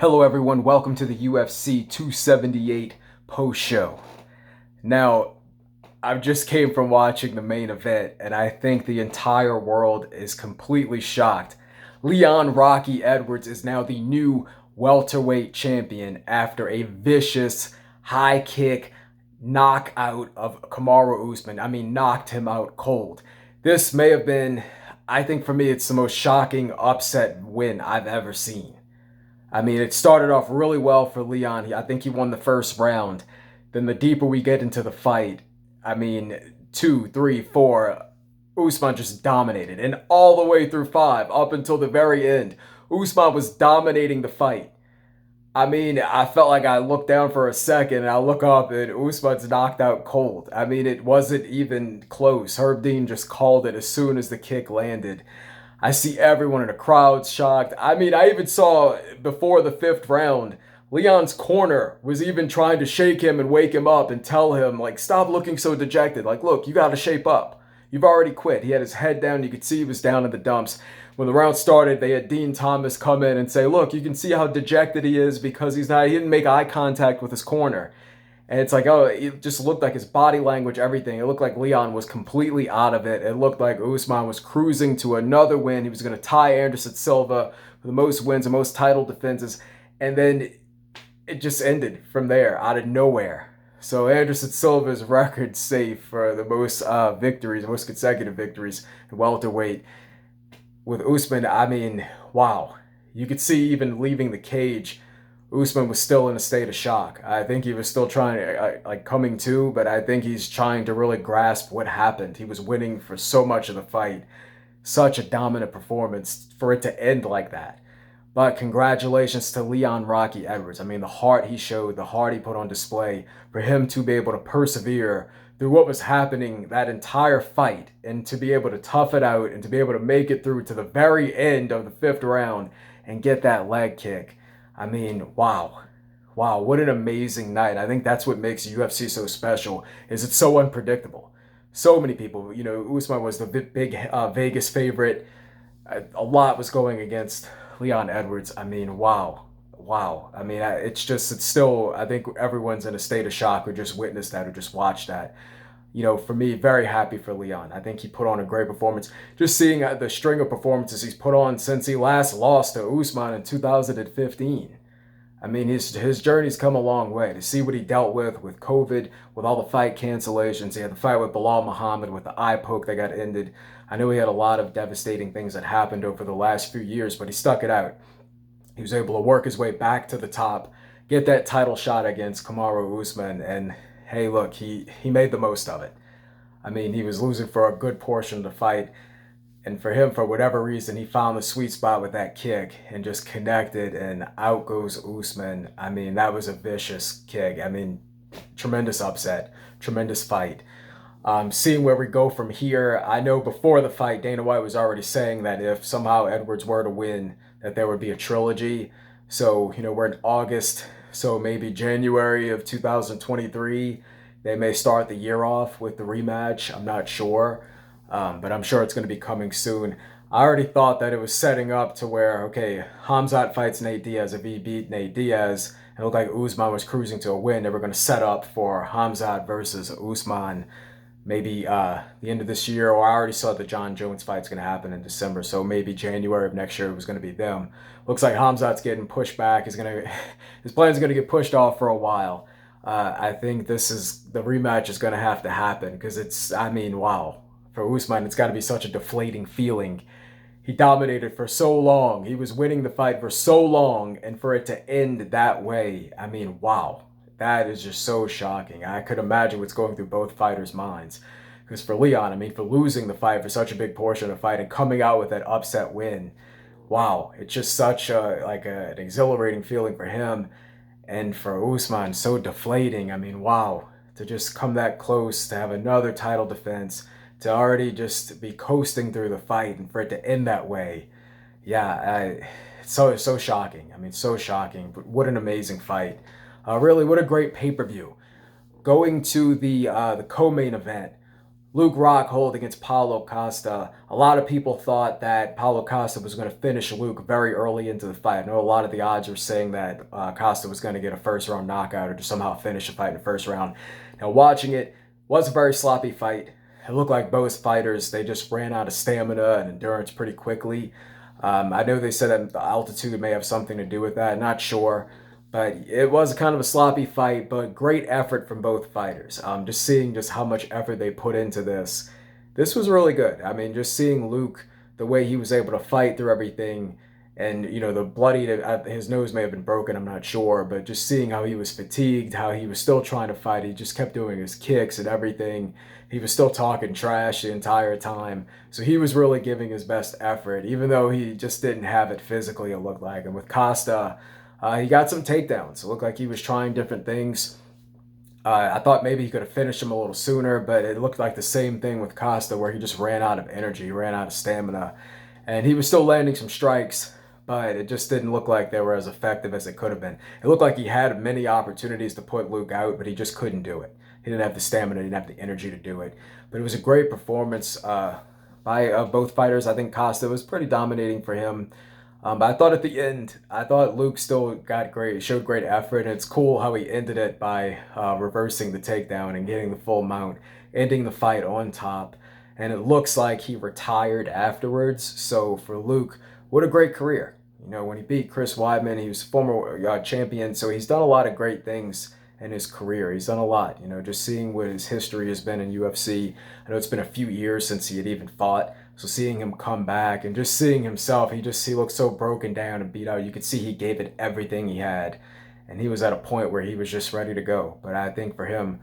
Hello everyone, welcome to the UFC 278 post-show. Now, I just came from watching the main event, and I think the entire world is completely shocked. Leon Rocky Edwards is now the new welterweight champion after a vicious high kick knockout of Kamaru Usman. I mean, knocked him out cold. This may have been, I think for me, it's the most shocking upset win I've ever seen. I mean, it started off really well for Leon. I think he won the first round. Then the deeper we get into the fight, I mean, 2, 3, 4, Usman just dominated. And all the way through 5, up until the very end, Usman was dominating the fight. I mean, I felt like I looked down for a second and I look up and Usman's knocked out cold. I mean, it wasn't even close. Herb Dean just called it as soon as the kick landed. I see everyone in the crowd shocked. I mean, I even saw before the 5th round, Leon's corner was even trying to shake him and wake him up and tell him, like, stop looking so dejected. Like, look, you got to shape up. You've already quit. He had his head down. You could see he was down in the dumps. When the round started, they had Dean Thomas come in and say, look, you can see how dejected he is because he didn't make eye contact with his corner. And it's like, oh, it just looked like his body language, everything. It looked like Leon was completely out of it. It looked like Usman was cruising to another win. He was going to tie Anderson Silva for the most wins and most title defenses. And then it just ended from there, out of nowhere. So Anderson Silva's record safe for the most victories, most consecutive victories in welterweight. With Usman, I mean, wow. You could see even leaving the cage, Usman was still in a state of shock. I think he was still trying to, coming to, but I think he's trying to really grasp what happened. He was winning for so much of the fight. Such a dominant performance for it to end like that. But congratulations to Leon Rocky Edwards. I mean, the heart he showed, the heart he put on display, for him to be able to persevere through what was happening that entire fight and to be able to tough it out and to be able to make it through to the very end of the 5th round and get that leg kick. I mean, wow. Wow, what an amazing night. I think that's what makes UFC so special, is it's so unpredictable. So many people, Usman was the big Vegas favorite. A lot was going against Leon Edwards. I mean, wow. Wow. I mean, it's still, I think everyone's in a state of shock who just witnessed that, who just watched that. For me, very happy for Leon. I think he put on a great performance. Just seeing the string of performances he's put on since he last lost to Usman in 2015. I mean, his journey's come a long way. To see what he dealt with COVID, with all the fight cancellations. He had the fight with Bilal Muhammad with the eye poke that got ended. I know he had a lot of devastating things that happened over the last few years, but he stuck it out. He was able to work his way back to the top, get that title shot against Kamaru Usman, and hey, look, he made the most of it. I mean, he was losing for a good portion of the fight, and for him, for whatever reason, he found the sweet spot with that kick and just connected, and out goes Usman. I mean, that was a vicious kick. I mean, tremendous upset, tremendous fight. Seeing where we go from here, I know before the fight, Dana White was already saying that if somehow Edwards were to win, that there would be a trilogy. So, we're in August, so maybe January of 2023, they may start the year off with the rematch. I'm not sure, but I'm sure it's going to be coming soon. I already thought that it was setting up to where, okay, Khamzat fights Nate Diaz. If he beat Nate Diaz, it looked like Usman was cruising to a win. They were going to set up for Khamzat versus Usman maybe the end of this year, or I already saw the John Jones fight's going to happen in December, so maybe January of next year it was going to be them. Looks like Khamzat's getting pushed back. His plan's going to get pushed off for a while. I think the rematch is going to have to happen because I mean, wow. For Usman, it's got to be such a deflating feeling. He dominated for so long. He was winning the fight for so long, and for it to end that way, I mean, wow. That is just so shocking. I could imagine what's going through both fighters' minds. Because for Leon, I mean, for losing the fight for such a big portion of the fight and coming out with that upset win, wow, it's just such an exhilarating feeling for him. And for Usman, so deflating. I mean, wow, to just come that close, to have another title defense, to already just be coasting through the fight and for it to end that way. Yeah, it's so shocking. I mean, so shocking. But what an amazing fight. Really, what a great pay-per-view. Going to the co-main event, Luke Rockhold against Paulo Costa. A lot of people thought that Paulo Costa was going to finish Luke very early into the fight. I know a lot of the odds were saying that Costa was going to get a first round knockout or just somehow finish the fight in the first round. Now, watching it was a very sloppy fight. It looked like both fighters, they just ran out of stamina and endurance pretty quickly. I know they said that the altitude may have something to do with that. Not sure. But it was kind of a sloppy fight, but great effort from both fighters. Just seeing just how much effort they put into this. This was really good. I mean, just seeing Luke, the way he was able to fight through everything, and the bloody, his nose may have been broken, I'm not sure, but just seeing how he was fatigued, how he was still trying to fight. He just kept doing his kicks and everything. He was still talking trash the entire time. So he was really giving his best effort, even though he just didn't have it physically, it looked like. And with Costa, he got some takedowns. It looked like he was trying different things. I thought maybe he could have finished him a little sooner, but it looked like the same thing with Costa, where he just ran out of energy, ran out of stamina. And he was still landing some strikes, but it just didn't look like they were as effective as it could have been. It looked like he had many opportunities to put Luke out, but he just couldn't do it. He didn't have the stamina, he didn't have the energy to do it. But it was a great performance by both fighters. I think Costa was pretty dominating for him. But I thought at the end, I thought Luke still showed great effort, and it's cool how he ended it by reversing the takedown and getting the full mount, ending the fight on top. And it looks like he retired afterwards. So for Luke, what a great career. When he beat Chris Weidman, he was former champion, so he's done a lot of great things in his career. He's done a lot, just seeing what his history has been in UFC. I know it's been a few years since he had even fought. So seeing him come back and just seeing himself, he looked so broken down and beat out. You could see he gave it everything he had. And he was at a point where he was just ready to go. But I think for him,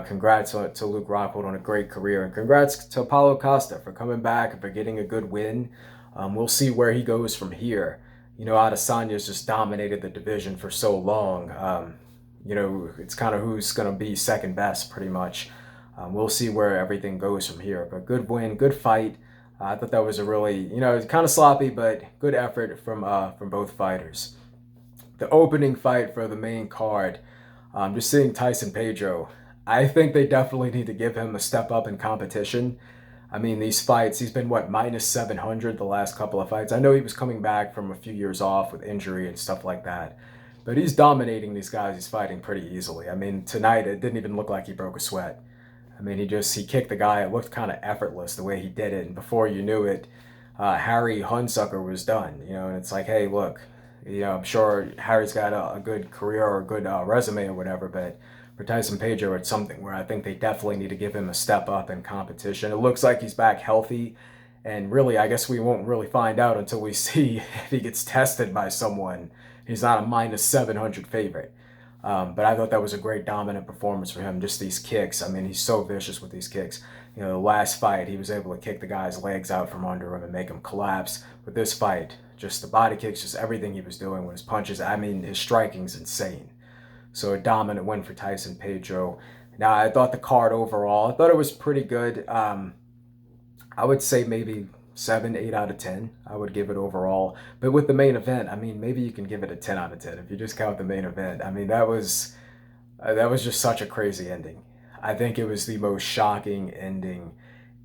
congrats to Luke Rockhold on a great career. And congrats to Paulo Costa for coming back and for getting a good win. We'll see where he goes from here. Adesanya's just dominated the division for so long. It's kind of who's going to be second best pretty much. We'll see where everything goes from here. But good win, good fight. I thought that was a really, it's kind of sloppy, but good effort from both fighters. The opening fight for the main card, just seeing Tyson Pedro, I think they definitely need to give him a step up in competition. I mean, these fights, he's been, minus 700 the last couple of fights. I know he was coming back from a few years off with injury and stuff like that. But he's dominating these guys he's fighting pretty easily. I mean, tonight, it didn't even look like he broke a sweat. I mean, he kicked the guy. It looked kind of effortless the way he did it. And before you knew it, Harry Hunsucker was done. And it's like, hey, look, I'm sure Harry's got a good career or a good resume or whatever, but for Tyson Pedro, it's something where I think they definitely need to give him a step up in competition. It looks like he's back healthy. And really, I guess we won't really find out until we see if he gets tested by someone. He's not a minus 700 favorite. But I thought that was a great dominant performance for him. Just these kicks. I mean, he's so vicious with these kicks. The last fight, he was able to kick the guy's legs out from under him and make him collapse. With this fight, just the body kicks, just everything he was doing with his punches. I mean, his striking's insane. So a dominant win for Tyson Pedro. Now, I thought the card overall, I thought it was pretty good. I would say maybe 7, 8 out of 10. I would give it overall. But with the main event, I mean, maybe you can give it a 10 out of 10 if you just count the main event. I mean, that was just such a crazy ending. I think it was the most shocking ending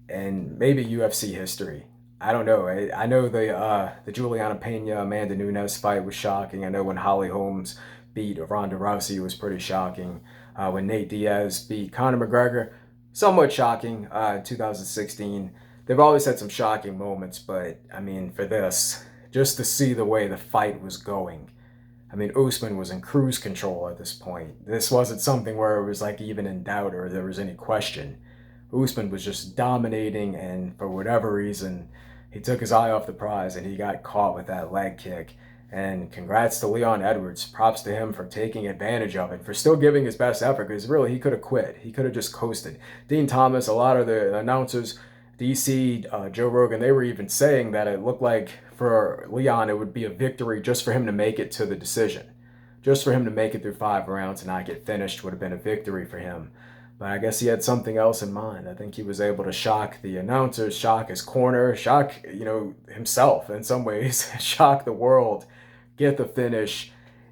in maybe UFC history. I don't know. I know the Juliana Pena Amanda Nunes fight was shocking. I know when Holly Holmes beat Ronda Rousey was pretty shocking. When Nate Diaz beat Conor McGregor, somewhat shocking. 2016. They've always had some shocking moments, but I mean, for this, just to see the way the fight was going. I mean, Usman was in cruise control at this point. This wasn't something where it was like even in doubt or there was any question. Usman was just dominating, and for whatever reason, he took his eye off the prize and he got caught with that leg kick. And congrats to Leon Edwards. Props to him for taking advantage of it, for still giving his best effort, because really he could have quit. He could have just coasted. Dean Thomas, a lot of the announcers, DC, Joe Rogan, they were even saying that it looked like for Leon it would be a victory just for him to make it to the decision. Just for him to make it through 5 rounds and not get finished would have been a victory for him. But I guess he had something else in mind. I think he was able to shock the announcers, shock his corner, shock, himself in some ways, shock the world, get the finish,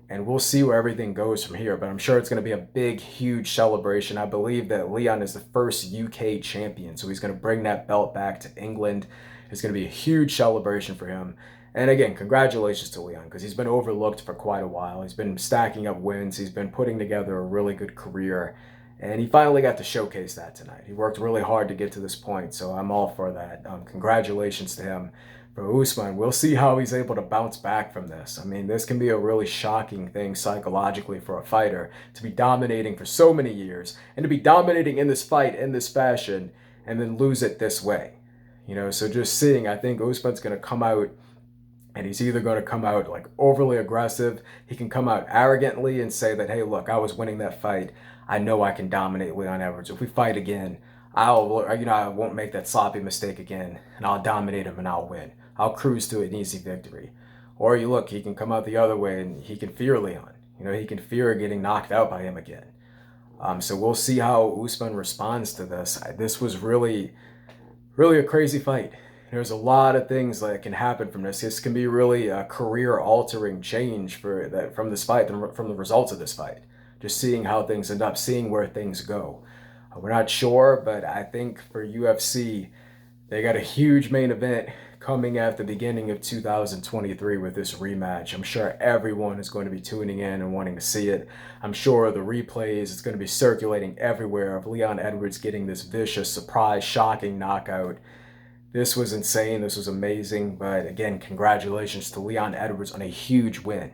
and we'll see where everything goes from here. But I'm sure it's going to be a big, huge celebration. I believe that Leon is the first UK champion, so he's going to bring that belt back to England. It's going to be a huge celebration for him. And again, congratulations to Leon, because he's been overlooked for quite a while. He's been stacking up wins. He's been putting together a really good career. And he finally got to showcase that tonight. He worked really hard to get to this point, so I'm all for that. Congratulations to him. For Usman, we'll see how he's able to bounce back from this. I mean, this can be a really shocking thing psychologically for a fighter to be dominating for so many years and to be dominating in this fight in this fashion and then lose it this way. So just seeing, I think Usman's going to come out, and he's either going to come out like overly aggressive. He can come out arrogantly and say that, hey, look, I was winning that fight. I know I can dominate Leon Edwards. If we fight again, I won't make that sloppy mistake again, and I'll dominate him and I'll win. I'll cruise to an easy victory. Or he can come out the other way and he can fear Leon. He can fear getting knocked out by him again. So we'll see how Usman responds to this. This was really, really a crazy fight. There's a lot of things that can happen from this. This can be really a career-altering change from this fight, from the results of this fight. Just seeing how things end up, seeing where things go. We're not sure, but I think for UFC, they got a huge main event coming at the beginning of 2023 with this rematch. I'm sure everyone is going to be tuning in and wanting to see it. I'm sure the replays, it's going to be circulating everywhere of Leon Edwards getting this vicious, surprise, shocking knockout. This was insane. This was amazing. But again, congratulations to Leon Edwards on a huge win.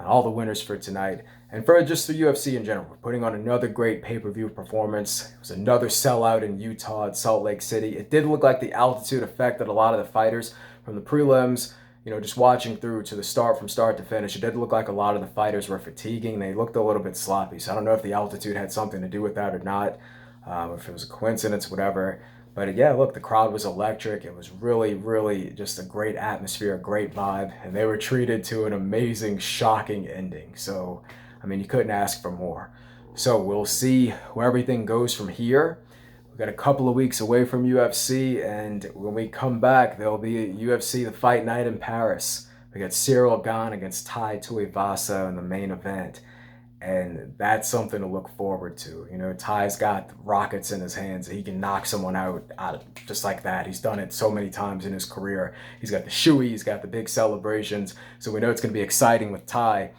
All the winners for tonight. And for just the UFC in general, we're putting on another great pay-per-view performance. It was another sellout in Utah at Salt Lake City. It did look like the altitude affected a lot of the fighters from the prelims. Just watching through to the start, from start to finish, it did look like a lot of the fighters were fatiguing. They looked a little bit sloppy. So I don't know if the altitude had something to do with that or not, if it was a coincidence, whatever. But yeah, look, the crowd was electric. It was really, really just a great atmosphere, a great vibe. And they were treated to an amazing, shocking ending. So, I mean, you couldn't ask for more. So we'll see where everything goes from here. We've got a couple of weeks away from UFC. And when we come back, there'll be UFC, the fight night in Paris. We got Ciryl Gane against Tai Tuivasa in the main event. And that's something to look forward to. Ty's got rockets in his hands. He can knock someone out just like that. He's done it so many times in his career. He's got the shoey, he's got the big celebrations. So we know it's going to be exciting with Ty.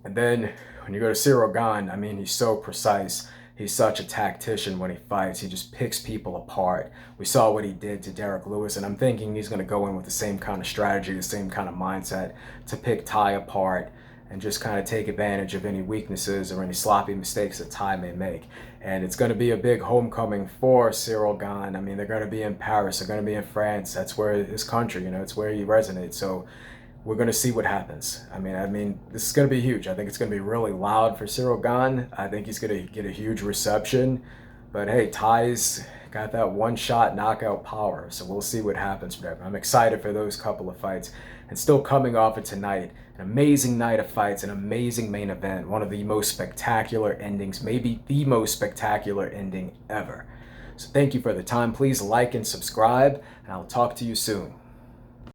And then when you go to Ciryl Gane, I mean, he's so precise. He's such a tactician when he fights. He just picks people apart. We saw what he did to Derek Lewis, and I'm thinking he's going to go in with the same kind of strategy, the same kind of mindset to pick Ty apart and just kind of take advantage of any weaknesses or any sloppy mistakes that Ty may make. And it's going to be a big homecoming for Ciryl Gane. I mean, they're going to be in Paris. They're going to be in France. That's where his country, it's where he resonates. So we're going to see what happens. I mean, this is going to be huge. I think it's going to be really loud for Ciryl Gane. I think he's going to get a huge reception. But hey, Ty's got that one-shot knockout power. So we'll see what happens for him. I'm excited for those couple of fights. And still coming off of tonight, an amazing night of fights, an amazing main event, one of the most spectacular endings, maybe the most spectacular ending ever. So thank you for the time. Please like and subscribe, and I'll talk to you soon.